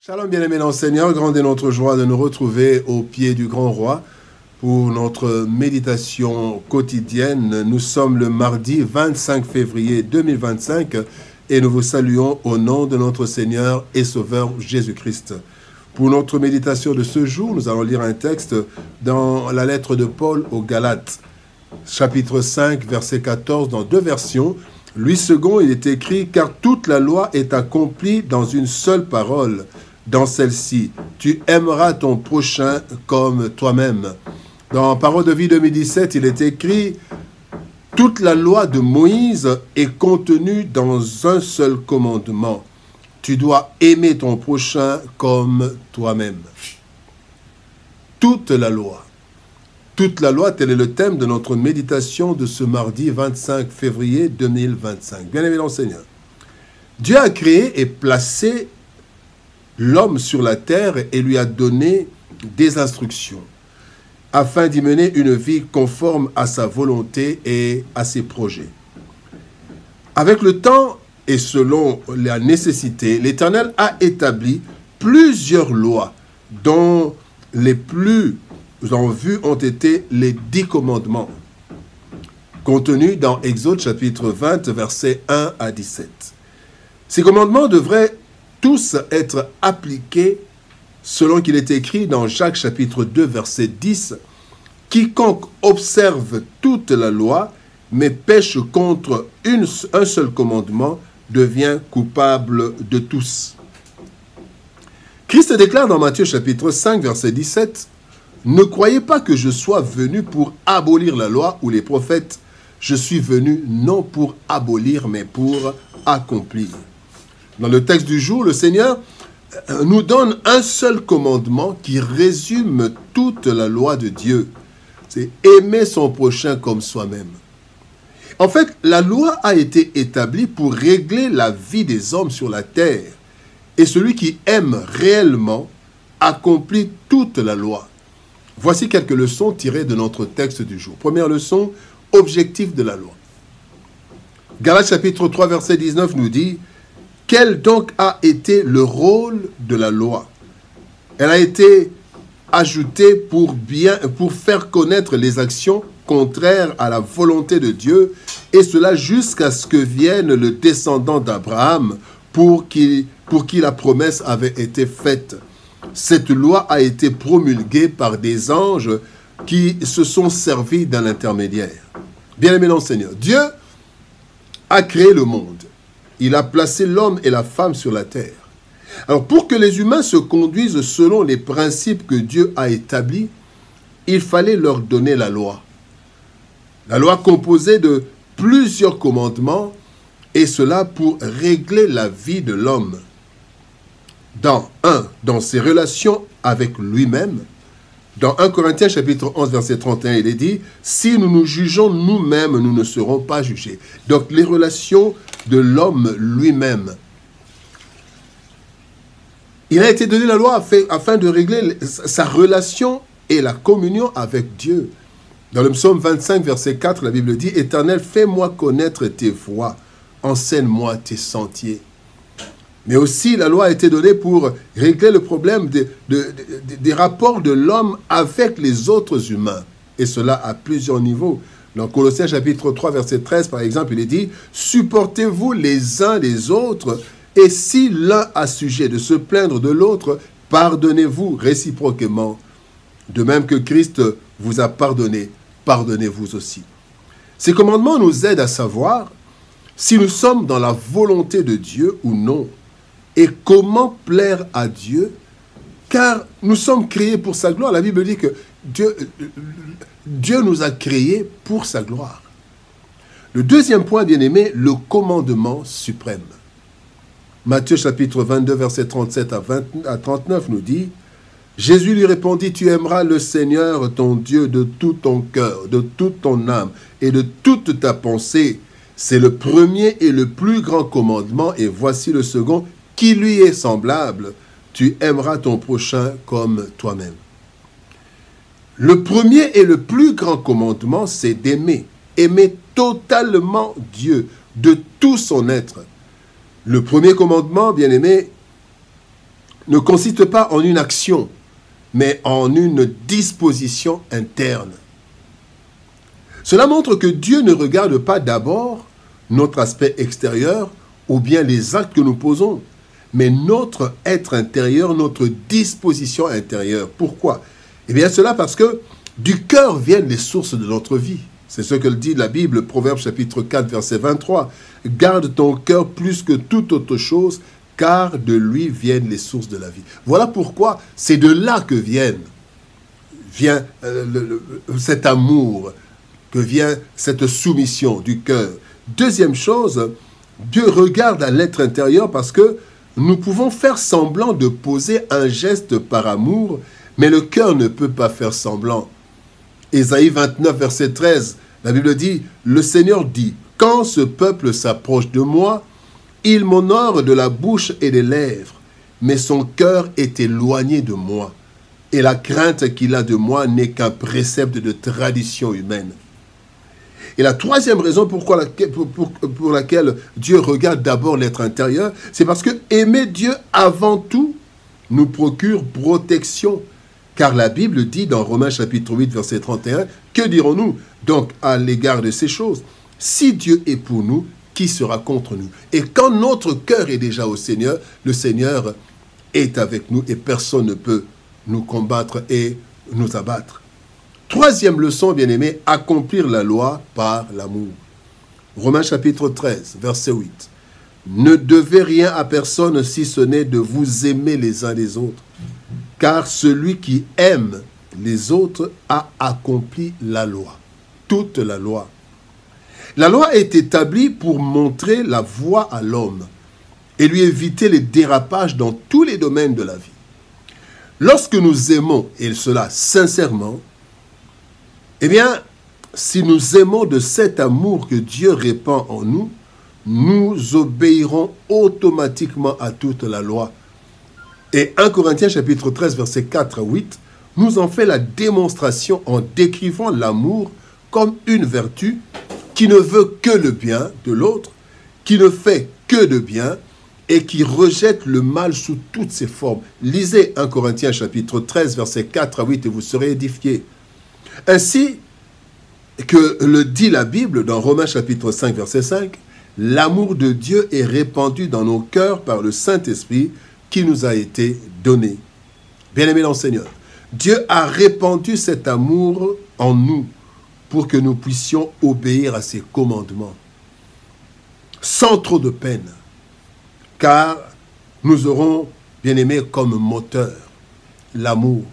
Shalom bien-aimés dans le Seigneur, grande est notre joie de nous retrouver au pied du grand roi pour notre méditation quotidienne. Nous sommes le mardi 25 février 2025 et nous vous saluons au nom de notre Seigneur et Sauveur Jésus-Christ. Pour notre méditation de ce jour, nous allons lire un texte dans la lettre de Paul aux Galates, chapitre 5, verset 14, dans deux versions. Lui second, il est écrit « Car toute la loi est accomplie dans une seule parole. Dans celle-ci, tu aimeras ton prochain comme toi-même. » Dans Parole de vie 2017, il est écrit « Toute la loi de Moïse est contenue dans un seul commandement. Tu dois aimer ton prochain comme toi-même. » Toute la loi. Toute la loi, tel est le thème de notre méditation de ce mardi 25 février 2025. Bien-aimé dans le Seigneur, Dieu a créé et placé l'homme sur la terre et lui a donné des instructions afin d'y mener une vie conforme à sa volonté et à ses projets. Avec le temps et selon la nécessité, l'Éternel a établi plusieurs lois dont les plus en vue ont été les 10 commandements contenus dans Exode chapitre 20 versets 1 à 17. Ces commandements devraient tous être appliqués selon qu'il est écrit dans Jacques chapitre 2 verset 10. Quiconque observe toute la loi mais pêche contre un seul commandement devient coupable de tous. Christ déclare dans Matthieu chapitre 5 verset 17. Ne croyez pas que je sois venu pour abolir la loi ou les prophètes. Je suis venu non pour abolir mais pour accomplir. Dans le texte du jour, le Seigneur nous donne un seul commandement qui résume toute la loi de Dieu. C'est aimer son prochain comme soi-même. En fait, la loi a été établie pour régler la vie des hommes sur la terre. Et celui qui aime réellement accomplit toute la loi. Voici quelques leçons tirées de notre texte du jour. Première leçon, objectif de la loi. Galates chapitre 3 verset 19 nous dit « Quel donc a été le rôle de la loi ?» Elle a été ajoutée pour faire connaître les actions contraires à la volonté de Dieu, et cela jusqu'à ce que vienne le descendant d'Abraham pour qui la promesse avait été faite. Cette loi a été promulguée par des anges qui se sont servis d'un intermédiaire. Bien-aimé dans le Seigneur, Dieu a créé le monde. Il a placé l'homme et la femme sur la terre. Alors, pour que les humains se conduisent selon les principes que Dieu a établis, il fallait leur donner la loi. La loi composée de plusieurs commandements, et cela pour régler la vie de l'homme. Dans ses relations avec lui-même. Dans 1 Corinthiens chapitre 11 verset 31, il est dit « Si nous nous jugeons nous-mêmes, nous ne serons pas jugés. » Donc les relations de l'homme lui-même. Il a été donné la loi afin de régler sa relation et la communion avec Dieu. Dans le psaume 25 verset 4, la Bible dit « Éternel, fais-moi connaître tes voies, enseigne-moi tes sentiers. » Mais aussi, la loi a été donnée pour régler le problème des rapports de l'homme avec les autres humains. Et cela à plusieurs niveaux. Dans Colossiens chapitre 3, verset 13, par exemple, il est dit « Supportez-vous les uns les autres, et si l'un a sujet de se plaindre de l'autre, pardonnez-vous réciproquement. De même que Christ vous a pardonné, pardonnez-vous aussi. » Ces commandements nous aident à savoir si nous sommes dans la volonté de Dieu ou non. Et comment plaire à Dieu? Car nous sommes créés pour sa gloire. La Bible dit que Dieu nous a créés pour sa gloire. Le deuxième point, bien-aimé, le commandement suprême. Matthieu chapitre 22, verset 37 à 39 nous dit « Jésus lui répondit, tu aimeras le Seigneur ton Dieu de tout ton cœur, de toute ton âme et de toute ta pensée. C'est le premier et le plus grand commandement, et voici le second, qui lui est semblable, tu aimeras ton prochain comme toi-même. » Le premier et le plus grand commandement, c'est d'aimer. Aimer totalement Dieu, de tout son être. Le premier commandement, bien-aimé, ne consiste pas en une action, mais en une disposition interne. Cela montre que Dieu ne regarde pas d'abord notre aspect extérieur ou bien les actes que nous posons, mais notre être intérieur, notre disposition intérieure. Pourquoi? Eh bien cela parce que du cœur viennent les sources de notre vie. C'est ce que dit la Bible, Proverbe chapitre 4, verset 23. « Garde ton cœur plus que toute autre chose, car de lui viennent les sources de la vie. » Voilà pourquoi c'est de là que vient cet amour, que vient cette soumission du cœur. Deuxième chose, Dieu regarde à l'être intérieur parce que nous pouvons faire semblant de poser un geste par amour, mais le cœur ne peut pas faire semblant. Ésaïe 29, verset 13, la Bible dit, « Le Seigneur dit, quand ce peuple s'approche de moi, il m'honore de la bouche et des lèvres, mais son cœur est éloigné de moi, et la crainte qu'il a de moi n'est qu'un précepte de tradition humaine. » Et la troisième raison pour laquelle Dieu regarde d'abord l'être intérieur, c'est parce que aimer Dieu avant tout nous procure protection. Car la Bible dit dans Romains chapitre 8, verset 31, « Que dirons-nous donc à l'égard de ces choses? Si Dieu est pour nous, qui sera contre nous? » Et quand notre cœur est déjà au Seigneur, le Seigneur est avec nous et personne ne peut nous combattre et nous abattre. Troisième leçon, bien-aimé, accomplir la loi par l'amour. Romains chapitre 13, verset 8. « Ne devez rien à personne si ce n'est de vous aimer les uns les autres. Car celui qui aime les autres a accompli la loi. » Toute la loi. La loi est établie pour montrer la voie à l'homme et lui éviter les dérapages dans tous les domaines de la vie. Lorsque nous aimons, et cela sincèrement, eh bien, si nous aimons de cet amour que Dieu répand en nous, nous obéirons automatiquement à toute la loi. Et 1 Corinthiens chapitre 13, versets 4 à 8, nous en fait la démonstration en décrivant l'amour comme une vertu qui ne veut que le bien de l'autre, qui ne fait que de bien et qui rejette le mal sous toutes ses formes. Lisez 1 Corinthiens chapitre 13, versets 4 à 8 et vous serez édifiés. Ainsi que le dit la Bible dans Romains chapitre 5, verset 5, « L'amour de Dieu est répandu dans nos cœurs par le Saint-Esprit qui nous a été donné. » Bien-aimés dans le Seigneur, Dieu a répandu cet amour en nous pour que nous puissions obéir à ses commandements sans trop de peine, car nous aurons, bien-aimés, comme moteur l'amour.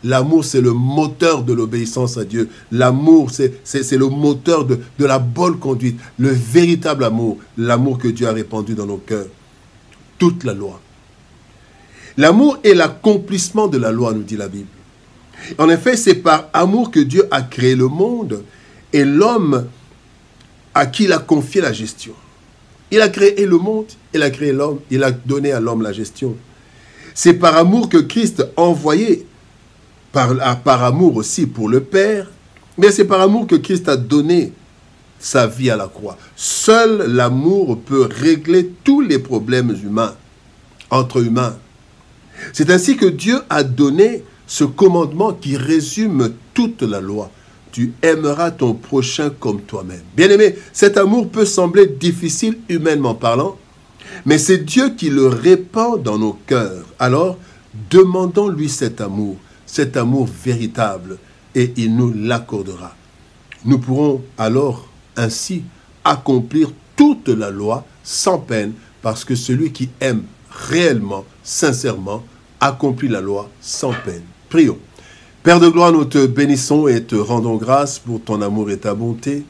L'amour, c'est le moteur de l'obéissance à Dieu. L'amour, c'est le moteur de la bonne conduite. Le véritable amour, l'amour que Dieu a répandu dans nos cœurs. Toute la loi. L'amour est l'accomplissement de la loi, nous dit la Bible. En effet, c'est par amour que Dieu a créé le monde et l'homme à qui il a confié la gestion. Il a créé le monde, il a créé l'homme, il a donné à l'homme la gestion. C'est par amour que Christ a envoyé, par amour aussi pour le Père, mais c'est par amour que Christ a donné sa vie à la croix. Seul l'amour peut régler tous les problèmes humains, entre humains. C'est ainsi que Dieu a donné ce commandement qui résume toute la loi. Tu aimeras ton prochain comme toi-même. Bien-aimé, cet amour peut sembler difficile humainement parlant, mais c'est Dieu qui le répand dans nos cœurs. Alors, demandons-lui cet amour véritable, et il nous l'accordera. Nous pourrons alors ainsi accomplir toute la loi sans peine, parce que celui qui aime réellement, sincèrement, accomplit la loi sans peine. Prions. Père de gloire, nous te bénissons et te rendons grâce pour ton amour et ta bonté.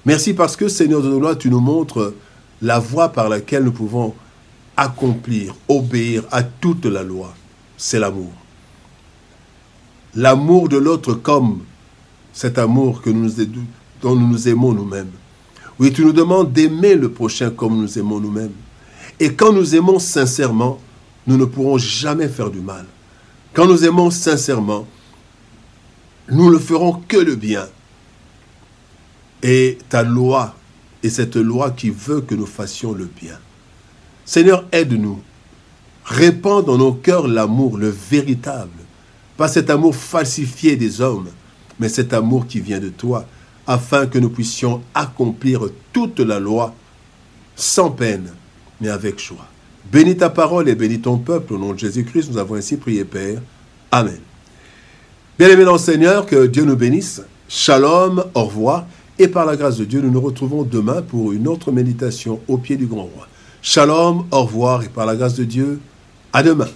Merci parce que, Seigneur de gloire, tu nous montres la voie par laquelle nous pouvons accomplir, obéir à toute la loi. C'est l'amour. L'amour de l'autre comme cet amour dont nous nous aimons nous-mêmes. Oui, tu nous demandes d'aimer le prochain comme nous aimons nous-mêmes. Et quand nous aimons sincèrement, nous ne pourrons jamais faire du mal. Quand nous aimons sincèrement, nous ne ferons que le bien. Et ta loi est cette loi qui veut que nous fassions le bien. Seigneur, aide-nous. Répands dans nos cœurs l'amour, le véritable. Pas cet amour falsifié des hommes, mais cet amour qui vient de toi, afin que nous puissions accomplir toute la loi sans peine, mais avec joie. Bénis ta parole et bénis ton peuple. Au nom de Jésus-Christ, nous avons ainsi prié, Père. Amen. Bien-aimés dans le Seigneur, que Dieu nous bénisse. Shalom, au revoir. Et par la grâce de Dieu, nous nous retrouvons demain pour une autre méditation au pied du grand roi. Shalom, au revoir. Et par la grâce de Dieu, à demain.